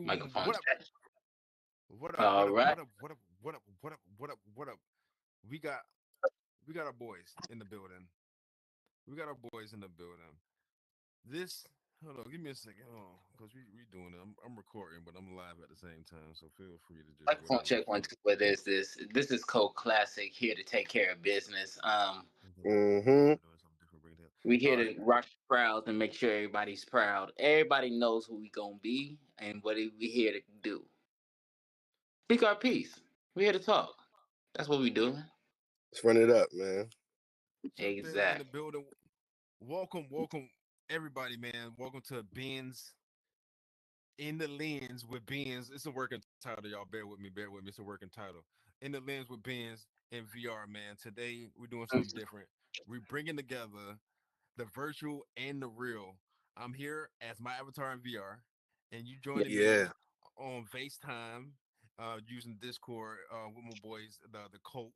Microphone What up? check. What up? What All up? right. What up? What up? What up? What up? What up? What up? We got we got our boys in the building. We got our boys in the building. This hold on, give me a second. Hold on, because we doing it. I'm recording, but I'm live at the same time. So feel free to just Microphone whatever you check one feel. two. What is this? This is Code Classic here to take care of business. Mm-hmm. We're doing something different. Bring it up. We All here right. to rock the crowd and make sure everybody's proud. Everybody knows who we gonna be and what we here to do. Speak our piece. We here to talk. That's what we doing. Let's run it up, man. Chuck Daly in the Exactly. building. Welcome, everybody, man. Welcome to Ben's in the Lens with Ben's. It's a working title, y'all. Bear with me. Bear with me. It's a working title. In the Lens with Ben's in VR, man. Today we're doing something different. We're bringing together the virtual and the real. I'm here as my avatar in VR, and you joining me Yeah. on FaceTime, using Discord with my boys, the Cult.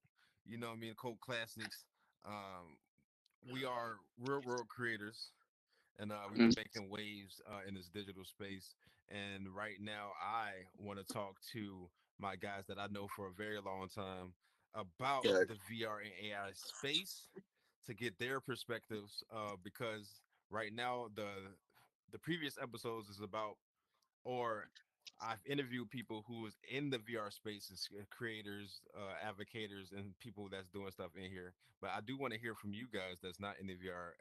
You know what I mean? Cult Classics. Um, we are real world creators, and we've been making waves in this digital space. And right now, I want to talk to my guys that I know for a very long time about Yeah. the VR and AI space to get their perspectives. Because right now, the previous episodes is about, or I've interviewed people who is in the VR spaces, creators, advocators, and people that's doing stuff in here. But I do want to hear from you guys that's not in the VR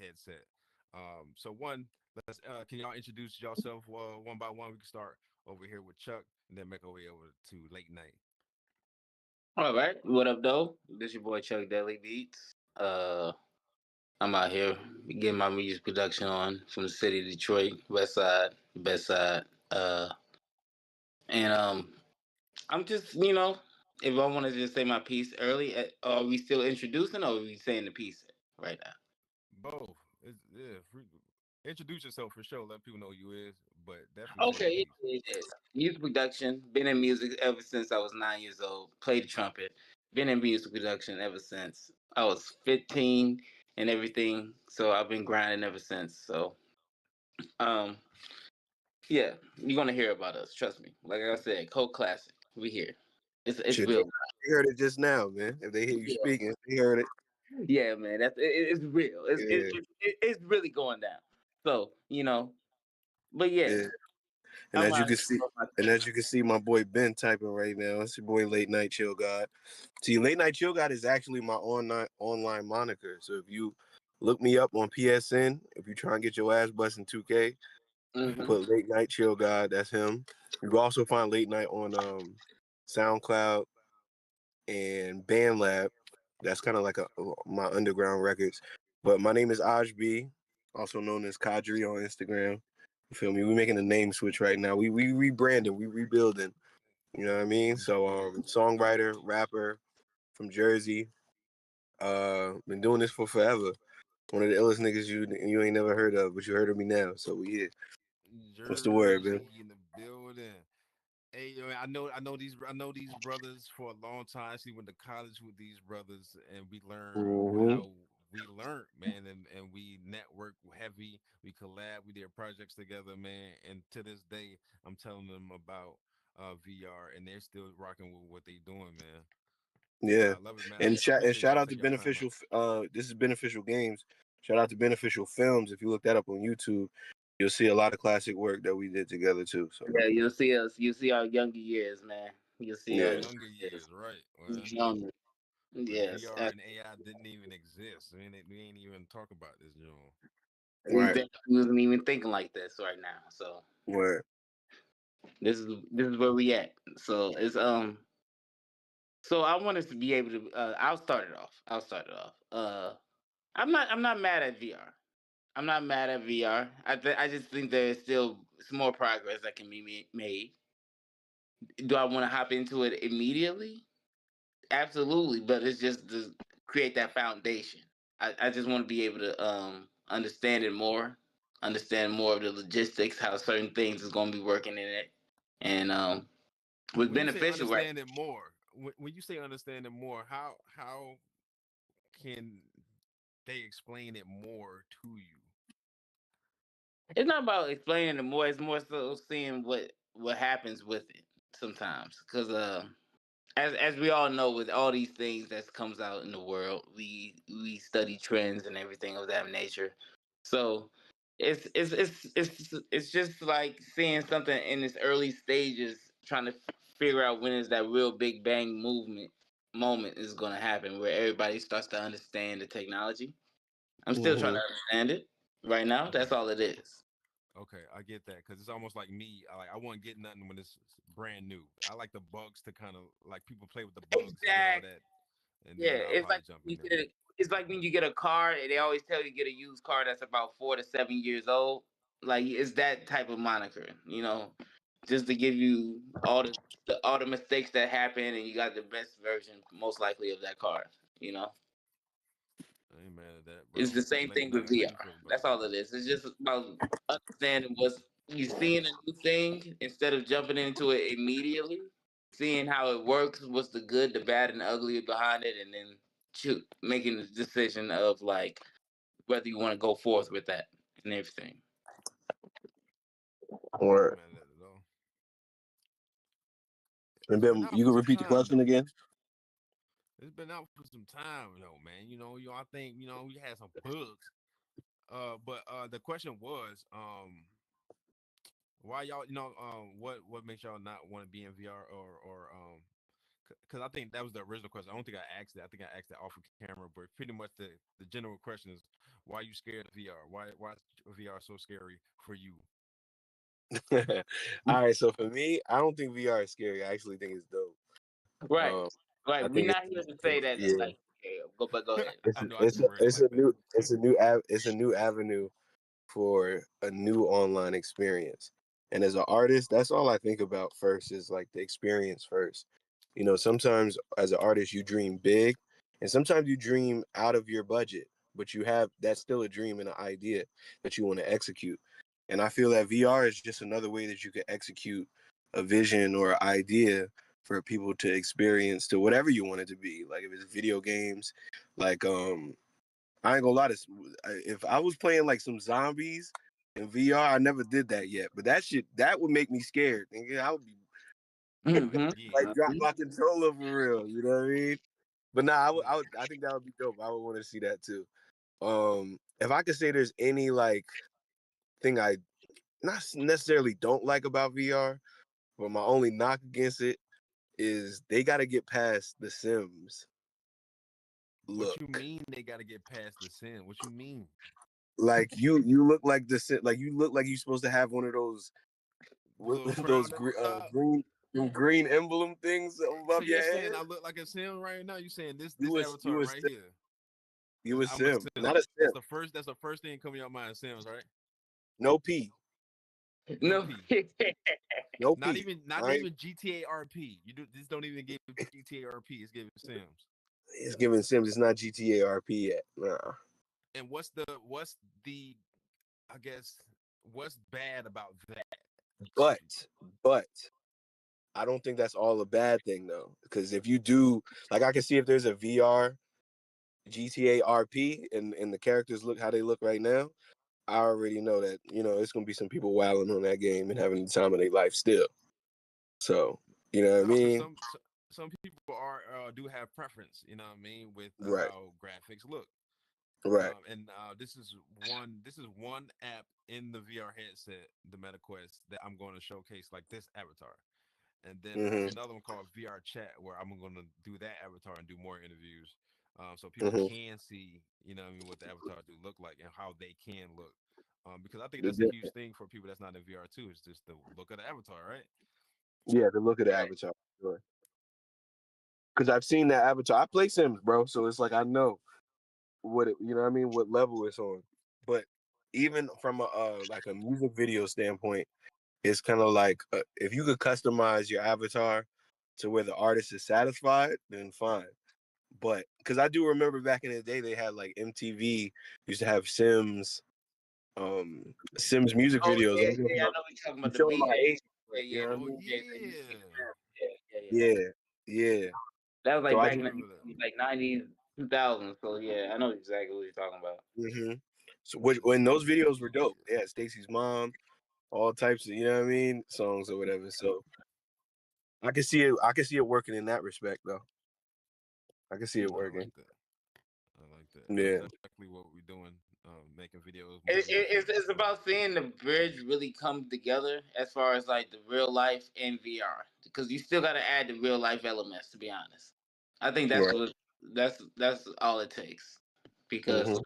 headset. So one, let's can y'all introduce yourself one by one? We can start over here with Chuck, and then make our way over to late night. All right. What up, though? This your boy Chuck Daly Beats. I'm out here getting my music production on from the city of Detroit, West Side, Best Side. And I'm just, if I want to just say my piece early, are we still introducing or are we saying the piece right now? Both. Yeah. Introduce yourself for sure. Let people know who you is, but definitely say your Okay, piece. yeah. Music production. Been in music ever since I was 9 years old. Played the trumpet. Been in music production ever since I was 15 and everything. So I've been grinding ever since. So, um, yeah, you're gonna hear about us. Trust me. Like I said, Code Classic. We here. It's Shit, real. they heard it just now, man. If they hear you Yeah, speaking, they heard it. yeah, man. It's real. Yeah. It's really going down. So but yeah, Yeah. And I'm as you out can here see, doing my and thing. as you can see, my boy Ben typing right now. It's your boy Late Night Chill God. See, Late Night Chill God is actually my online moniker. So if you look me up on PSN, if you try and get your ass busting 2K, Hmm. put Late Night Chill God. That's him. You can also find Late Night on SoundCloud and BandLab. That's kind of like my underground records. But my name is Aj B, also known as Kadri on Instagram. You feel me? We making a name switch right now. We rebranding, we rebuilding. You know what I mean? So songwriter, rapper from Jersey. Been doing this for forever. One of the illest niggas you ain't never heard of, but you heard of me now. So we here. What's the word, man? Jersey in the building. Hey, yo, I know these brothers for a long time. I actually went to college with these brothers, and we learned Mm-hmm. how we learned, man, and we network heavy. We collab, we did projects together, man. And to this day, I'm telling them about VR, and they're still rocking with what they doing, man. Yeah, I love it, man. I and appreciate shout y'all out to taking your time Beneficial. out. This is Beneficial Games. Shout out to Beneficial Films. If you look that up on YouTube, you'll see a lot of classic work that we did together too. So Yeah, you'll see us. You'll see our younger years, man. You'll see our yeah, Younger years. years, right? Man. Younger. When Yes. VR and AI didn't even exist. I mean, we ain't even talk about this, you know. right, We wasn't even thinking like this right now. So where this is where we at. So it's so I want us to be able to I'll start it off. I'm not mad at VR. I'm not mad at VR. I just think there's still some more progress that can be made. Do I want to hop into it immediately? Absolutely, but it's just to create that foundation. I just want to be able to understand more of the logistics, how certain things is going to be working in it, and was When you say beneficial, right? understand it more, when you say understand it more, how can they explain it more to you? It's not about explaining it more. It's more so seeing what happens with it sometimes. Because as we all know, with all these things that comes out in the world, we study trends and everything of that nature. So it's just like seeing something in its early stages, trying to figure out when is that real big bang movement moment is going to happen, where everybody starts to understand the technology. I'm still trying Hmm. to understand it right now. Okay. That's all it is. Okay, I get that because it's almost like me. I won't get nothing when it's brand new. I like the bugs to kind of like people play with the bugs and get all Exactly. that, and Yeah, then I'll it's probably like jump in you there. get it's like when you get a car and they always tell you to get a used car that's about 4 to 7 years old. Like it's that type of moniker, just to give you all the mistakes that happen and you got the best version most likely of that car. You know, I ain't mad at that, it's bro. the same thing with Let me VR. feel about That's that. all it is. It's just about understanding what's you seeing a new thing instead of jumping into it immediately, seeing how it works, what's the good, the bad, and the ugly behind it, and then making the decision of like whether you want to go forth with that and everything. I ain't Or mad at that at all. and It's been then out you for can some repeat the time question though. again. It's been out for some time though, man. I think we had some bugs. The question was, why y'all, what makes y'all not want to be in VR or because I think that was the original question. I don't think I asked it. I think I asked it off of camera, but pretty much the general question is why you scared of VR? Why is VR so scary for you? All right, so for me, I don't think VR is scary. I actually think it's dope. Right, Um, I right. We're think not here to say that. yeah, Like, okay, but go ahead. I know I just worded it it's like a that. new avenue for a new online experience. And as an artist, that's all I think about first is like the experience first. Sometimes as an artist, you dream big, and sometimes you dream out of your budget, but that's still a dream and an idea that you want to execute. And I feel that VR is just another way that you can execute a vision or idea for people to experience to whatever you want it to be. Like if it's video games, like I ain't gonna lie. If I was playing like some zombies in VR, I never did that yet. But that would make me scared. Nigga. I would be Mm-hmm. Yeah, like drop my controller for real. You know what I mean? But nah, I think that would be dope. I would want to see that too. If I could say there's any like thing I not necessarily don't like about VR, but my only knock against it is they got to get past the Sims what you look. mean they got to get past the sin? What you mean? Like you look like like you look like you're supposed to have one of those The little those crown at the top. green emblem things So above you're your saying head. I look like a sim right now? You saying You this was you avatar was right here? you was I'm a Sim, sim. not a Sim. That's the first thing coming to your mind. Sims, right? No P, No No. P. no P. Not All right, even GTA RP. You do this don't even give GTA RP. It's giving Sims. it's giving Sims. It's not GTA RP yet. Nah, And what's the I guess what's bad about that? but but I don't think that's all a bad thing though. Because if you do, like, I can see if there's a VR GTA RP and the characters look how they look right now. I already know that it's gonna be some people wilding on that game and having the time of their life still. So what I No, because mean? some people are do have preference. You know what I mean with Right, how graphics look. right. And this is one app in the VR headset, the MetaQuest, that I'm going to showcase like this avatar. And then there's Hmm. another one called VR Chat where I'm going to do that avatar and do more interviews, so people Hmm. can see, what I mean, what the avatar do look like and how they can look. Because I think that's a huge thing for people that's not in VR too. It's just the look of the avatar, right? Yeah, the look of the Right. avatar. Sure. Because I've seen that avatar. I play Sims, bro. So it's like I know what I mean, what level it's on. But even from a like a music video standpoint, it's kind of like if you could customize your avatar to where the artist is satisfied, then fine. But because I do remember back in the day, they had like MTV used to have Sims music Oh videos. yeah, yeah. I know what you're talking You about the showing my BJ. age, Yeah, you yeah, know the what I Oh mean? BJ. They used to yeah, get yeah, yeah, yeah, yeah. Yeah, yeah. That was So like I back I in just the remember that. like 90s, 2000s. So yeah, I know exactly what you're talking about. hmm So when those videos were dope, they had Stacy's mom, all types of, you know what I mean, songs or whatever. So I can see it. I can see it working in that respect, though. I can see it I working. like that. I like that. That's Yeah. exactly what we're doing. Making videos, It's about seeing the bridge really come together as far as like the real life and VR, because you still got to add the real life elements. To be honest, I think that's Right. what that's all it takes, because Mm-hmm.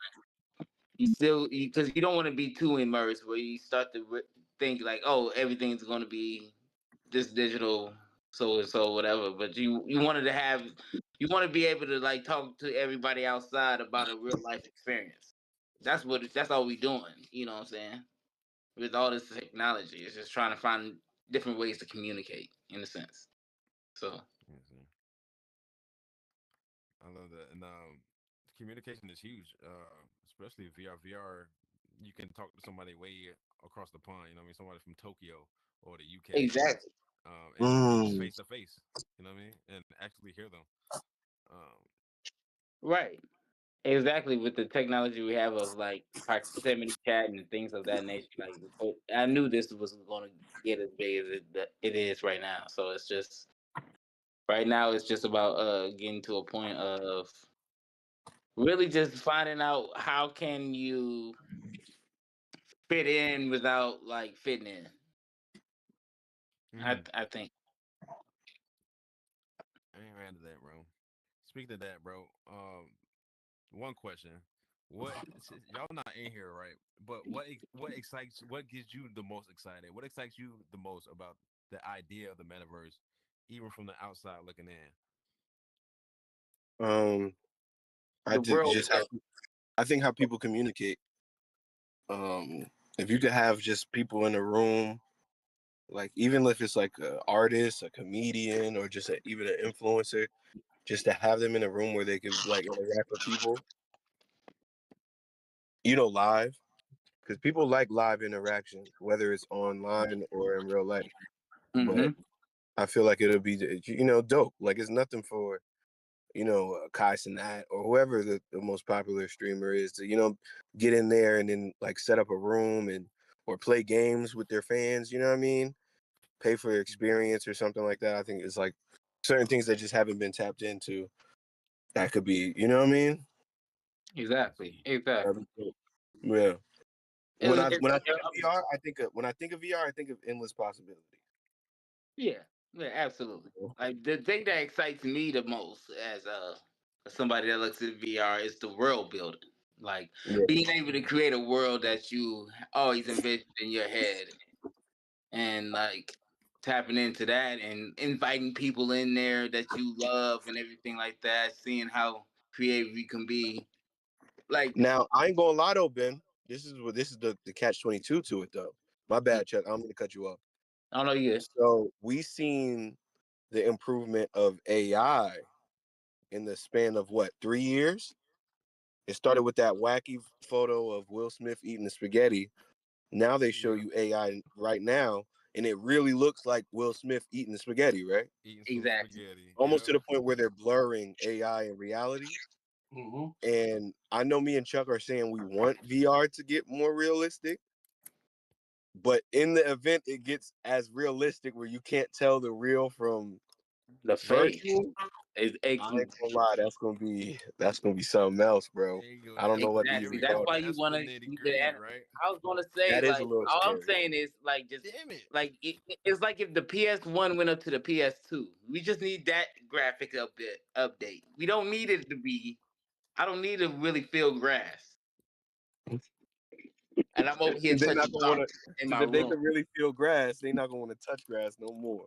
you still, because you don't want to be too immersed where you start to think like, oh, everything's going to be this digital, so and so whatever. But you wanted to have, you want to be able to like talk to everybody outside about a real life experience. That's all we doing. You know what I'm saying? With all this technology, it's just trying to find different ways to communicate in a sense. So Mhm. I love that. And communication is huge, especially VR. VR, you can talk to somebody way across the pond. You know what I mean? Somebody from Tokyo or the UK, exactly, and just Mm. face to face. You know what I mean? And actually hear them. Um, right. Exactly, with the technology we have of like proximity chat and things of that nature, like I knew this was going to get as big as it is right now. So it's just right now it's just about getting to a point of really just finding out how can you fit in without like fitting in. mhm. I think Amen to that, bro. Speaking of that, bro. One question: y'all not in here, right? But what excites? What gets you the most excited? What excites you the most about the idea of the metaverse, even from the outside looking in? Um, I the did world just how built. I think how people communicate. If you could have just people in a room, like even if it's like an artist, a comedian, or just even an influencer, just to have them in a room where they could like interact with people, live, because people like live interaction, whether it's online or in real life. But Mm-hmm. I feel like it'll be, dope. Like it's nothing for, Kai Cenat or whoever the most popular streamer is to, get in there and then like set up a room and or play games with their fans. You know what I mean? Pay for your experience or something like that. I think it's like certain things that just haven't been tapped into. That could be, you know what I mean? Exactly. Exactly. Yeah. When I It's, when I think of VR, I think of endless possibilities. yeah. Yeah. Absolutely. Like the thing that excites me the most as somebody that looks at VR is the world building. Like Yeah. being able to create a world that you always envisioned in your head, and like tapping into that and inviting people in there that you love and everything like that, seeing how creative you can be. Like, Now I ain't gonna lie though, Ben. This is the catch 22 to it though. My mm, bad, Chuck. I'm gonna cut you off. I don't know you. So we seen the improvement of AI in the span of what, 3 years? It started with that wacky photo of Will Smith eating the spaghetti. Now they show Yeah, you AI right now, and it really looks like Will Smith eating the spaghetti, right? eating some Exactly. spaghetti. Almost Yeah. to the point where they're blurring AI and reality. Hmm. And I know me and Chuck are saying we want VR to get more realistic, but in the event it gets as realistic where you can't tell the real from The face. virtual, I ain't gonna lie, that's gonna be something else, bro. I don't know what to Exactly. even That's call why it. you That's want the to nitty see the. gritty, right? I was gonna say, That is a like, little all I'm scary. saying is, like, just Damn it. like it's like if the PS1 went up to the PS2. We just need that graphic update. We don't need it to be. I don't need to really feel grass, and I'm over here They're touching not gonna want carpet to. in So my that they room. can really feel grass, they're not gonna want to touch grass no more.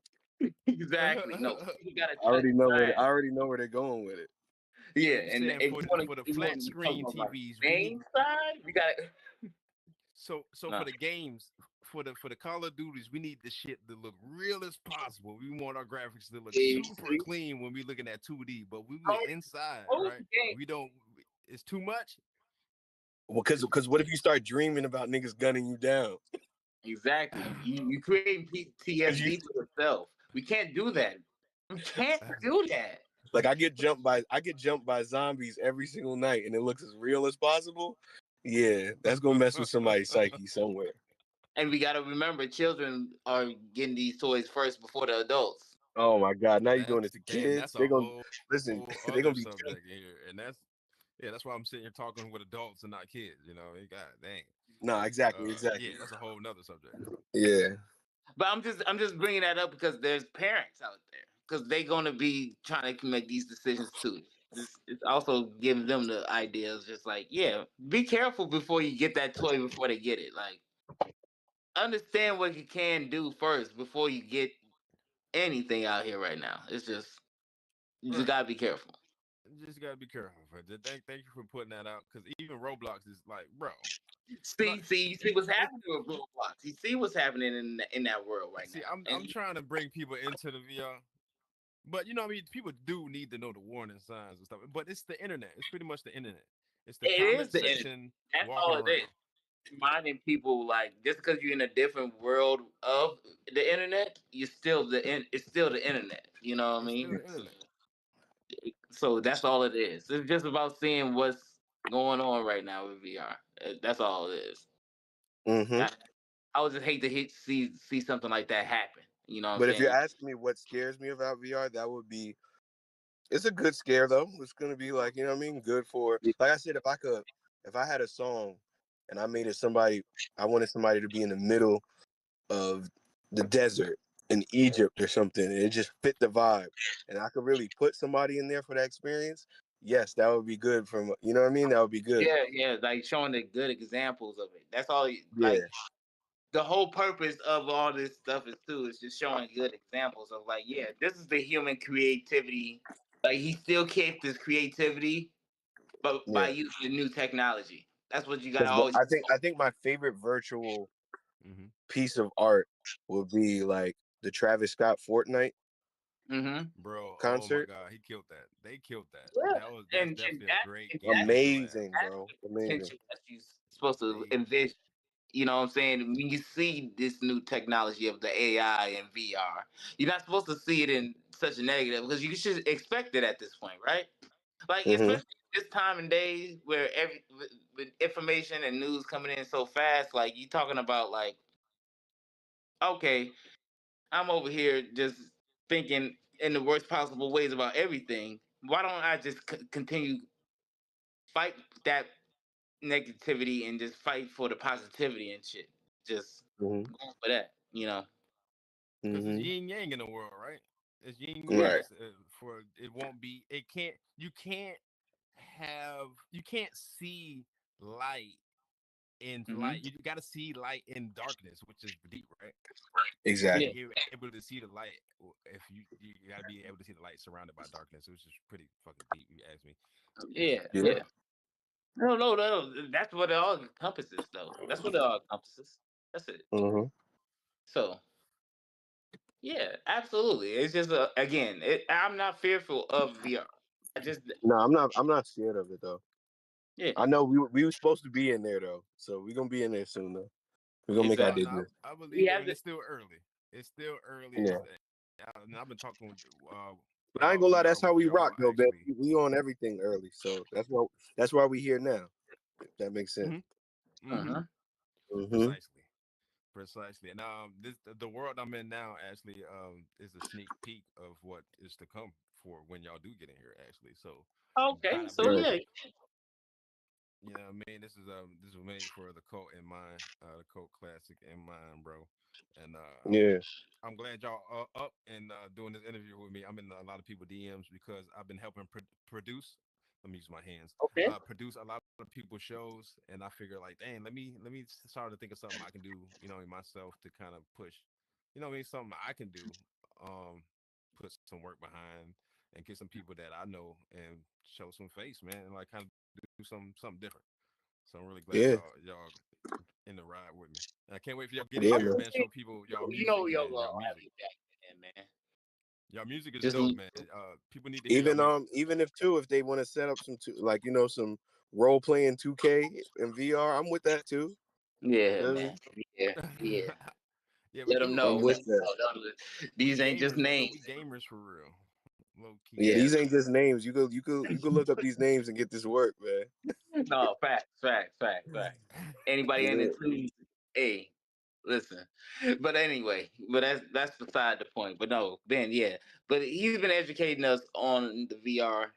Exactly. No, you gotta I touch already know where grass. I already know where they're going with it. Yeah, You and saying if for the you want flat to talk screen about like TVs, we need main side, we got to so for no. the games, for the Call of Duties, we need the shit to look real as possible. We want our graphics to look super clean when we looking at 2D, but we inside, right? Okay. We don't. It's too much. Well, because what if you start dreaming about niggas gunning you down? Exactly. You creating Because you PTSD for yourself. We can't do that. We can't do that. like I get jumped by zombies every single night, and it looks as real as possible. Yeah, that's gonna mess with somebody's psyche somewhere. And we got to remember, children are getting these toys first before the adults. Oh my God! Now you're doing it That's to and kids. that's They're a gonna whole listen. other They're gonna be subject here, and that's why I'm sitting here talking with adults and not kids. You know, God dang. no, exactly, Yeah, exactly. that's a whole nother subject. Yeah. But I'm just bringing that up because there's parents out there because they're gonna be trying to make these decisions too. It's also giving them the ideas, just like, yeah, be careful before you get that toy before they get it. Like, understand what you can do first before you get anything out here right now. It's just, you just Right. gotta be careful. You just gotta be careful. But thank you for putting that out because even Roblox is like, bro, like You see what's it. happening with Roblox. You see what's happening in that world right See, now. I'm And trying to bring people into the VR, but you know, what I mean, people do need to know the warning signs and stuff. But it's the internet. It's pretty much the internet. It's the it is comment the end. section That's walking all it is. around. Reminding people, like, just because you're in a different world of the internet, it's still the internet. You know what I It's still mean? the internet. So that's all it is. It's just about seeing what's going on right now with VR. That's all it is. Mm-hmm. I, I would just hate to see something like that happen. You know what I'm But if you're saying? asking me what scares me about VR, that would be it's a good scare though. It's gonna be like, you know what I mean? Good for like I said, if I had a song and I made it somebody I wanted somebody to be in the middle of the desert in Egypt or something, and it just fit the vibe. And I could really put somebody in there for that experience, yes, that would be good from you know what I mean? That would be good. Yeah, yeah, like showing the good examples of it. That's all. Yeah. Like, the whole purpose of all this stuff is too is just showing good examples of, like, yeah, this is the human creativity. Like, he still kept his creativity, but by Yeah. using the new technology. That's what you gotta Because always. I think my favorite virtual Hmm. piece of art would be like the Travis Scott Fortnite Mm-hmm. Bro, oh my concert. God, he killed that. They killed that. Yeah, That's and definitely a great game that's for the lab. Amazing, bro. the Amazing. potential that you're supposed to They envision. You know what I'm saying? When you see this new technology of the AI and VR, you're not supposed to see it in such a negative because you should expect it at this point, right? Like, Hmm. especially this time and days where with information and news coming in so fast, like, you talking about, like, okay, I'm over here just thinking in the worst possible ways about everything. Why don't I just continue fight that negativity and just fight for the positivity and shit? Just Hmm. go for that, you know? because it's Hmm. yin yang in the world, right? It's yin yang. Right. It's for it won't be. It can't. You can't see light in Hmm. light. You got to see light in darkness, which is deep, right? You got to Yeah, Exactly. be able to see the light. If you got to be able to see the light surrounded by darkness, which is pretty fucking deep. You ask me. yeah, Yeah. yeah. No, no, no. That's what it all encompasses, though. That's what it all encompasses. That's it. Hmm. So, yeah, absolutely. It's just again, I'm not fearful of VR. I just, No, I'm not scared of it though. yeah, I know we were supposed to be in there though, so we're gonna be in there soon though. We're gonna make our exactly. debut. I We believe it, have and to. it's still early. It's still early. Yeah. And I've been talking with But I ain't about gonna lie, VR that's how with we y'all rock though, man. actually. We on everything early, so that's why we here now. If that makes sense. Hmm. Hmm. Uh-huh. Hmm. Precisely. Precisely. And the world I'm in now actually is a sneak peek of what is to come for when y'all do get in here actually. So Okay, kind of so Right. been, yeah, you know what I mean, this was made for the cult in mind, the cult classic in mind, bro. And Yeah. I'm glad y'all are up and doing this interview with me. I'm in a lot of people DMs because I've been helping produce. Let me use my hands. okay, Produce a lot of people's shows, and I figure like, dang, let me start to think of something I can do. You know, myself to kind of push. You know, what I mean, something I can do. Put some work behind and get some people that I know and show some face, man, and like kind of do something different. So I'm really glad Yeah. y'all in the ride with me. And I can't wait for y'all to get in Yeah, I'm here, man. just man. Show saying, people y'all you music, know, yo, man. Y'all have music. you back in, man. Y'all music is Just dope, man. People need to hear y'all Even music. if they want to set up like some role playing 2K and VR, I'm with that too. yeah, Feel me? man. Yeah, yeah. Yeah, we Let them do. know. I'm with that. These We ain't just gamers, you know. names. We gamers for real. Low key. Yeah, Yeah. these ain't just names. You could look up these names and get this work, man. No, facts. Anybody in Yeah. it too? Hey, listen. But anyway, but that's beside the point. But no, Ben, yeah. But he's been educating us on the VR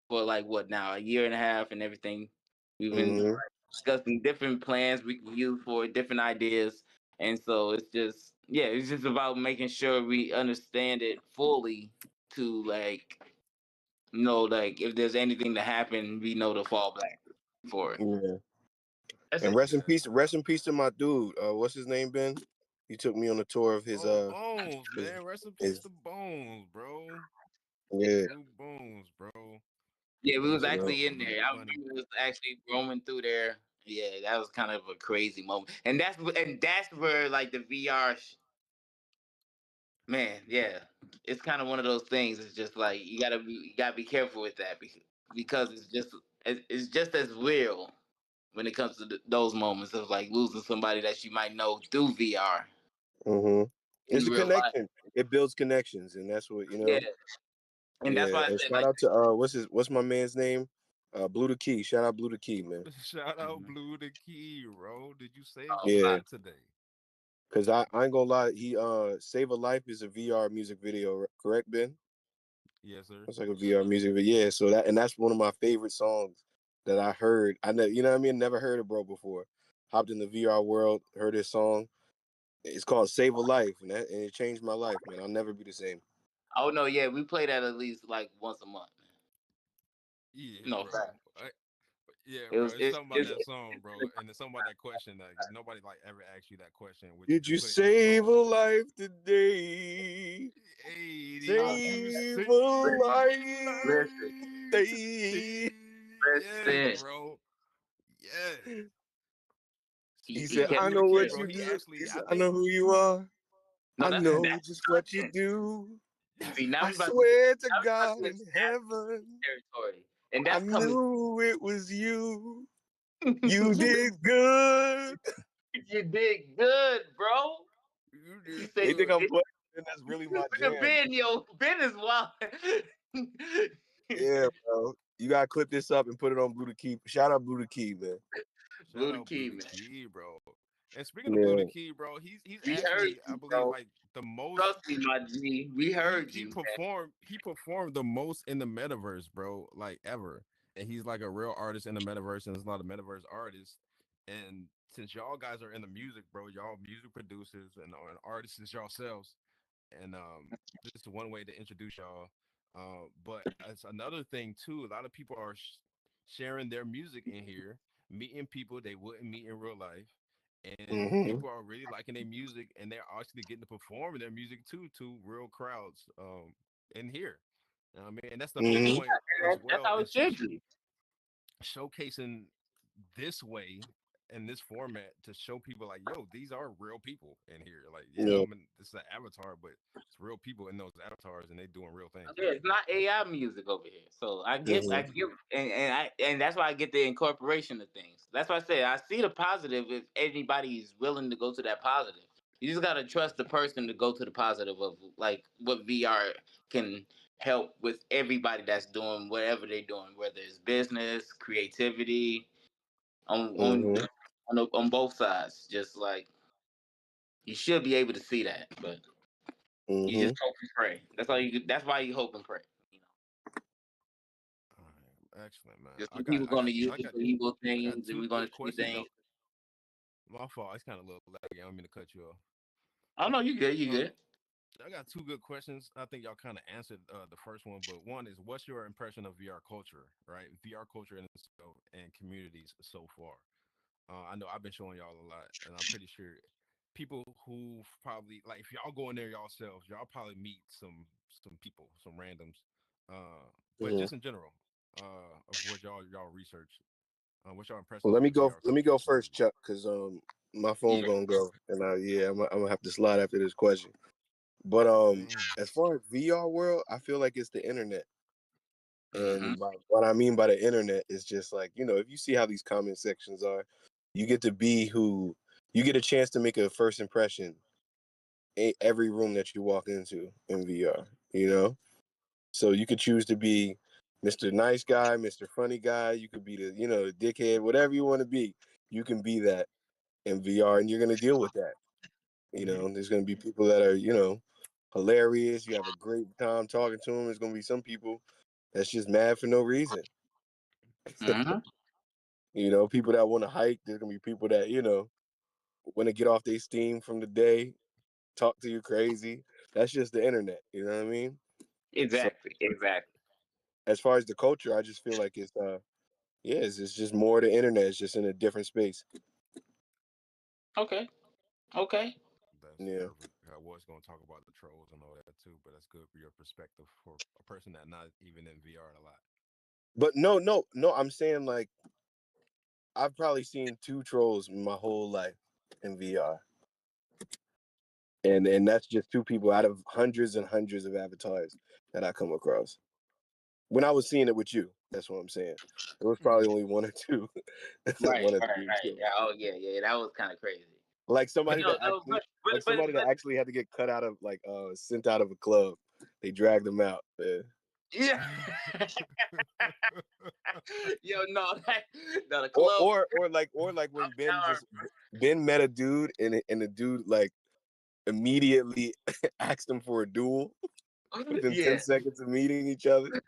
for like what now, a year and a half and everything. We've been Mm-hmm. discussing different plans we can use for it, different ideas. And so it's just about making sure we understand it fully to like like if there's anything to happen, we know to fall back for it. Yeah. That's And it. Yeah. rest in peace to my dude. What's his name, Ben? He took me on a tour of his Oh, Bones, his, man. Rest in peace his to Bones, bro. yeah. Blue Bones, bro. Yeah, we That was shit Yeah. was actually in there. I funny. we was actually roaming through there. Yeah, that was kind of a crazy moment, and that's where like the VR, man. Yeah, it's kind of one of those things. It's just like you gotta be careful with that because it's just as real when it comes to those moments of like losing somebody that you might know through VR Mm-hmm. in It's a real life. connection. It builds connections, and that's what Yeah, and that's Yeah. why I And said shout like. out to what's my man's name? Blue the Key. Shout out Blue the Key, man. Shout out Mhm. Blue the Key, bro. Did you save a Oh, Yeah. life today? Cause I ain't gonna lie, he Save a Life is a VR music video, correct, Ben? Yes, sir. It's like a VR music video. Yeah, so that's one of my favorite songs that I heard. I know, you know what I mean? Never heard of bro before. Hopped in the VR world, heard his song. It's called Save a Life, and it changed my life, man. I'll never be the same. oh no, yeah, we play that at least like once a month. Yeah, No bro. fact. Yeah, It bro. was It's it's, something about it's that song, bro, and it's something about that question that nobody like ever asked you that question, which Did to you put it in a save a song. life today? Hey, did uh, you Save save a a life listen, life today. today? Yes, listen. bro. Yes. He, He he said, Speaking of kept I Blue it the know Key, what real. bro, you he do. He actually, said, I I know think, who you are. No, I that's know that's just what you do. see now I we about swear to now we about God to in establish heaven, territory, and I that's coming. knew it was you. You You did good. did good, bro. you He did They said think you I'm did. playing, and that's really my Look at jam. Ben, yo. Ben is wild. Yeah, bro. You gotta clip this up and put it on Blue the Key. Shout out Blue the Key, man. Shout Blue the out Blue key, the man. Key, bro. And speaking of Blue the Yeah. Key, bro, he's We heard actually, I you, believe, bro. like the most. Trust me, my G. We heard you, man. He performed the most in the metaverse, bro, like ever. And he's like a real artist in the metaverse, and there's a lot of metaverse artists. And since y'all guys are in the music, bro, y'all music producers and artists yourselves, and this is one way to introduce y'all. But it's another thing too. A lot of people are sharing their music in here, meeting people they wouldn't meet in real life, and Mm-hmm. people are really liking their music, and they're actually getting to perform their music too to real crowds in here. You know what I mean, and that's the whole Mm-hmm. point as That's well, how it is should be. showcasing this way in this format to show people like, yo, these are real people in here. Like, yeah, Yeah. I mean, this is an avatar, but it's real people in those avatars, and they doing real things. Yeah, it's not AI music over here. So I Mm-hmm. get, and that's why I get the incorporation of things. That's why I say I see the positive if anybody is willing to go to that positive. You just gotta trust the person to go to the positive of like what VR can help with everybody that's doing whatever they're doing, whether it's business, creativity, on on Mm-hmm. on both sides. Just like you should be able to see that, but you Mm-hmm. just hope and pray. That's all you. That's why you hope and pray. You know. All right, excellent, man. Just some people gonna use I it got, for evil I got things, and two we're gonna good see questions, y'all. things. My fault. It's kind of a little laggy. I don't mean to cut you off. Oh no, you good, you Um, good. I got two good questions. I think y'all kind of answered the first one, but one is, what's your impression of VR culture, right? VR culture in itself and communities so far. I know I've been showing y'all a lot, and I'm pretty sure people who probably like, if y'all go in there yourselves, y'all probably meet some people, some randoms. But Mm-hmm. just in general, of what y'all research, what's your Well, impression of the VR let me culture go and first, communities? Chuck, because my phone Yeah. gonna go, and I'm gonna have to slide after this question. But Dang. as far as VR world, I feel like it's the internet. Mm-hmm. And what I mean by the internet is just like, if you see how these comment sections are, you get to be who you get a chance to make a first impression in every room that you walk into in VR, you know? So you could choose to be Mr. Nice Guy, Mr. Funny Guy. You could be the, the dickhead, whatever you want to be. You can be that in VR, and you're gonna deal with that. There's gonna be people that are, hilarious. You have a great time talking to them. There's gonna be some people that's just mad for no reason. Mm-hmm. People that want to hike. There's gonna be people that want to get off their steam from the day, talk to you crazy. That's just the internet. You know what I mean? So Exactly. Exactly. as far as the culture, I just feel like it's just more the internet. It's just in a different space. Okay. Okay. That's Yeah. perfect. I was going to talk about the trolls and all that too, but that's good for your perspective for a person that not even in VR a lot. But no, no, no. I'm saying like I've probably seen 2 trolls my whole life in VR. And that's just 2 people out of hundreds and hundreds of avatars that I come across. When I was seeing it with you, that's what I'm saying. It was probably only one or two, Right. one or Right. two. Right. Yeah. Oh yeah. Yeah. That was kind of crazy. Like But somebody no. that No. actually, like But. somebody that actually had to get cut out of like sent out of a club. They dragged them out. Yeah. Yeah. Yo. No. No. The Or club. or or like or like when Ben met a dude and the dude like immediately asked him for a duel within 10 Yeah. seconds of meeting each other.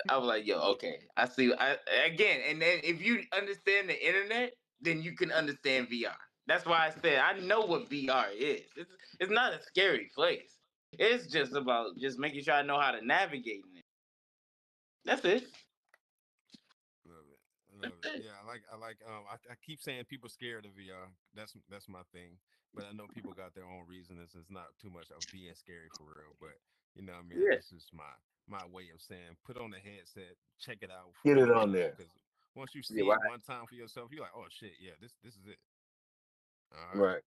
I was like, yo, okay. I see. Again, and then if you understand the internet, then you can understand VR. That's why I said I know what VR is. It's not a scary place. It's just about just making sure I know how to navigate in it. That's it. Love it. I That's love it. it. Yeah, I keep saying people scared of VR. That's my thing. But I know people got their own reasons. It's not too much of being scary for real. But you know what I mean? Yeah. This is my way of saying put on the headset, check it out Get for it on yourself. there. Because once you Yeah. see Right. it one time for yourself, you're like, oh shit, yeah, this is it. All right. Right.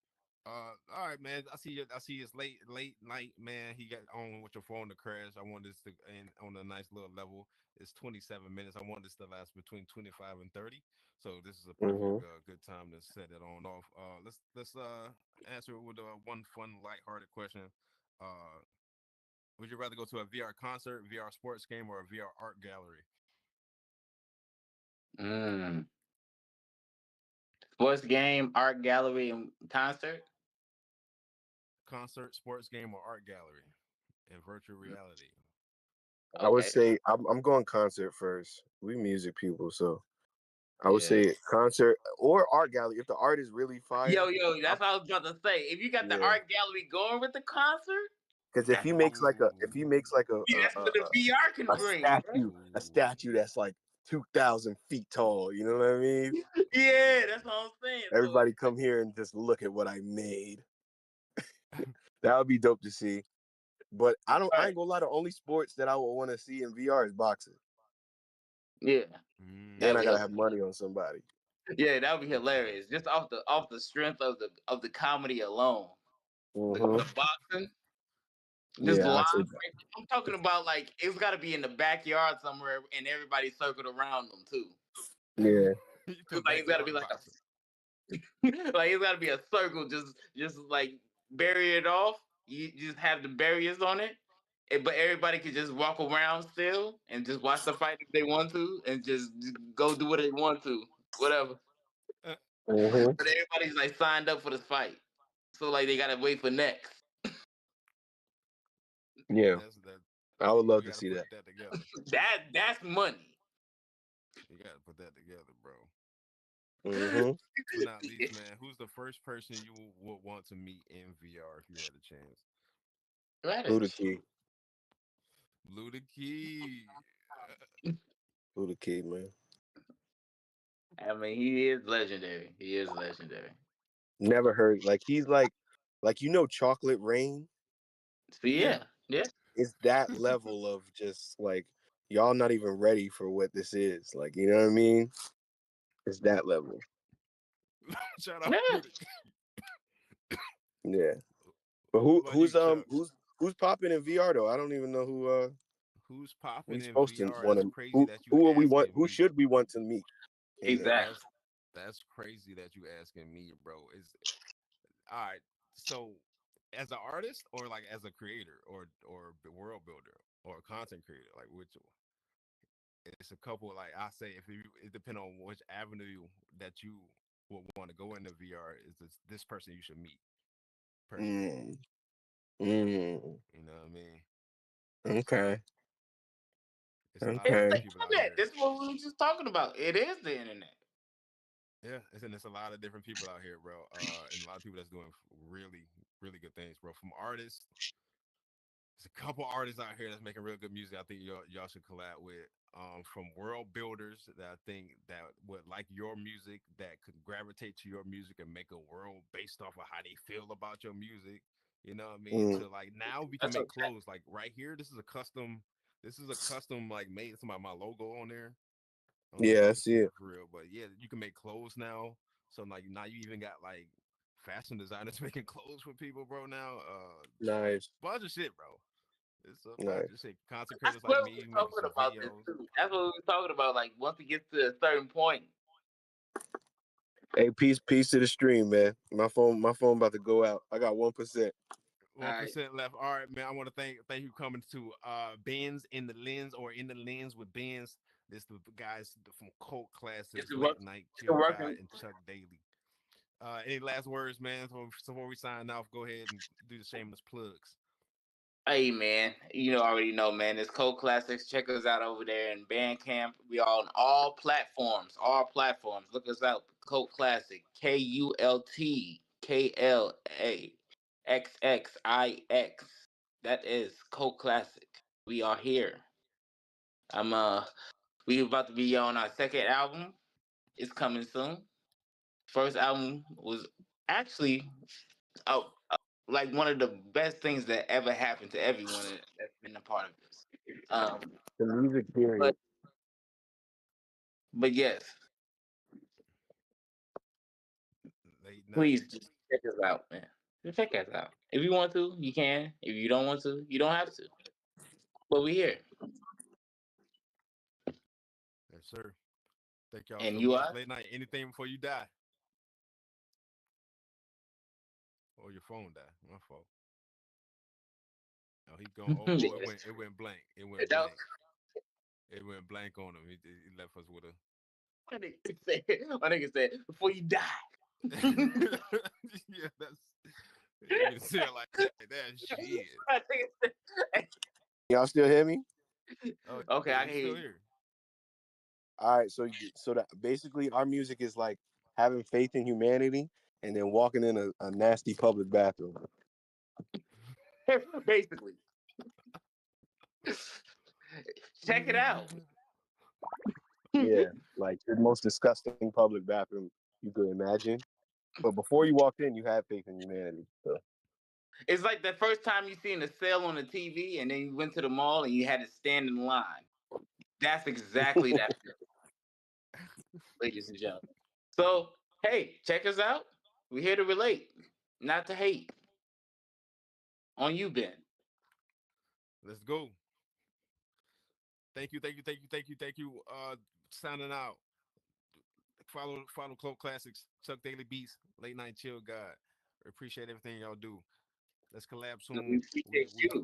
All right, man. I see it's late night, man. He got on with your phone to crash. I want this to end on a nice little level. It's 27 minutes. I want this to last between 25 and 30. So this is a Hmm. perfect good time to set it on off. Let's answer it with one fun, lighthearted question. Uh, would you rather go to a VR concert, VR sports game, or a VR art gallery? Mm. Sports game, art gallery, and concert. Concert, sports game, or art gallery in virtual reality? I would Okay. say I'm going concert first. We music people, so I would Yeah. say concert or art gallery. If the art is really fire, Yo. I, That's what I was about to say. If you got the yeah. art gallery going with the concert, Because if that's he makes like a if Ooh, he makes like see, that's what the VR can a bring, bro. statue a ooh. statue that's like 2,000 feet tall, you know what I mean? Yeah, that's what I'm saying. So Everybody come here and just look at what I made. That would be dope to see. But I right. ain't gonna lie, the only sports that I would want to see in VR is boxing. Yeah, And that'd I be Mm. gotta have money on somebody. yeah, that'd be Okay. hilarious. Just off the strength of the comedy alone. Hmm. The boxing, just Yeah, live. I'd say I'm talking about like it's got to be in the backyard somewhere, and everybody circled around them too. yeah. You It's put like it's got to backyard be like boxing. like it's got to be a circle. Just like bury it off. You just have the barriers on it. But everybody could just walk around still and just watch the fight if they want to, and just go do what they want to, whatever. Uh, Hmm. But everybody's like signed up for this fight, so like they gotta wait for next. Yeah, that's that. I would love You to got to see put that. that together. That's money. You got to put that together, bro. Hmm. Last but not least, man, who's the first person you would want to meet in VR if you had a chance? Buddha Right. Key. Blue the Key. Buddha Key, man. I mean, he is legendary. He is legendary. Never heard like he's like Chocolate Rain So Yeah. yeah. is that level of just like y'all not even ready for what this is. Like, you know what I mean? It's that level. Shout out Yeah. Blue the Key. Yeah. But What about you, Chubbs? who's popping in VR though? I don't even know Who's who popping we in supposed to VR? want That's to crazy that you who are we want asking who me. should we want to meet in there? Exactly. That's crazy that you asking me, bro. Is all right. So, as an artist, or like as a creator, or world builder, or content creator. Like which it's a couple. Like I say, if you it depends on which avenue that you would want to go into VR. Is this person you should meet personally? Mm, mm, You know what I mean? okay. It's a lot of It's Okay. the different people out internet. here. This is what we were just talking about. It is the internet. Yeah, it's a lot of different people out here, bro. And a lot of people that's doing really, really good things, bro. From artists, there's a couple artists out here that's making real good music. I think y'all should collab with. From world builders that I think that would like your music, that could gravitate to your music and make a world based off of how they feel about your music. You know what I mean? Mm, To like now we can That's make okay. clothes. Like right here, this is a custom. This is a custom like made. It's my logo on there. I don't know if yeah, y'all I can see see it it. for real, but yeah, you can make clothes now. So like now you even got like fashion designers making clothes for people, bro. Now, Nice. bunch of shit, bro. It's a bunch of Nice. shit. Content I creators like swear we me were making talking some about this videos. too. That's what we were talking about. Like once it gets to a certain point. Hey, peace to the stream, man. My phone about to go out. I got 1%. One All right. percent left. All right, man. I want to thank you for coming to Ben's in the lens or in the lens with Ben's. This the guys from Cult It's Classics, a work. Late Night It's a Chill God, working. and Chuck Daly. Any last words, man? So before we sign off, go ahead and do the shameless plugs. Hey man, you know already know, man. It's Code Classics. Check us out over there in Bandcamp. We are on all platforms. All platforms. Look us out. Code Classic. KULTKLAXXIX. That is Code Classic. We are here. I'm We about to be on our second album. It's coming soon. First album was actually uh, like one of the best things that ever happened to everyone that's been a part of this. The music But period. yes, Late night. please just check us out, man. Just check us out. If you want to, you can. If you don't want to, you don't have to. But we here, Yes, sir. Thank y'all and so you much. are. Late night. Anything before you die or your phone die. My fault. Oh, he gone. Oh, it Yes. went blank. It went That blank. It went blank on him. He left us with a. my nigga said. My nigga said before you die. Yeah, that's. You can say it like that. Shit. My nigga said- Y'all still hear me? Oh okay, yeah, I you can hear still you. here? All right, so that basically our music is like having faith in humanity and then walking in a nasty public bathroom. Basically, check it out. Yeah, like the most disgusting public bathroom you could imagine. But before you walked in, you had faith in humanity. So. It's like the first time you seen a sale on the TV, and then you went to the mall and you had to stand in line. That's exactly that, ladies and gentlemen. So, hey, check us out. We're here to relate, not to hate. On you, Ben. Let's go. Thank you. Signing out. Follow Cloak Classics, Chuck Daily Beats, Late Night Chill God. Appreciate everything y'all do. Let's collab We soon. appreciate We you.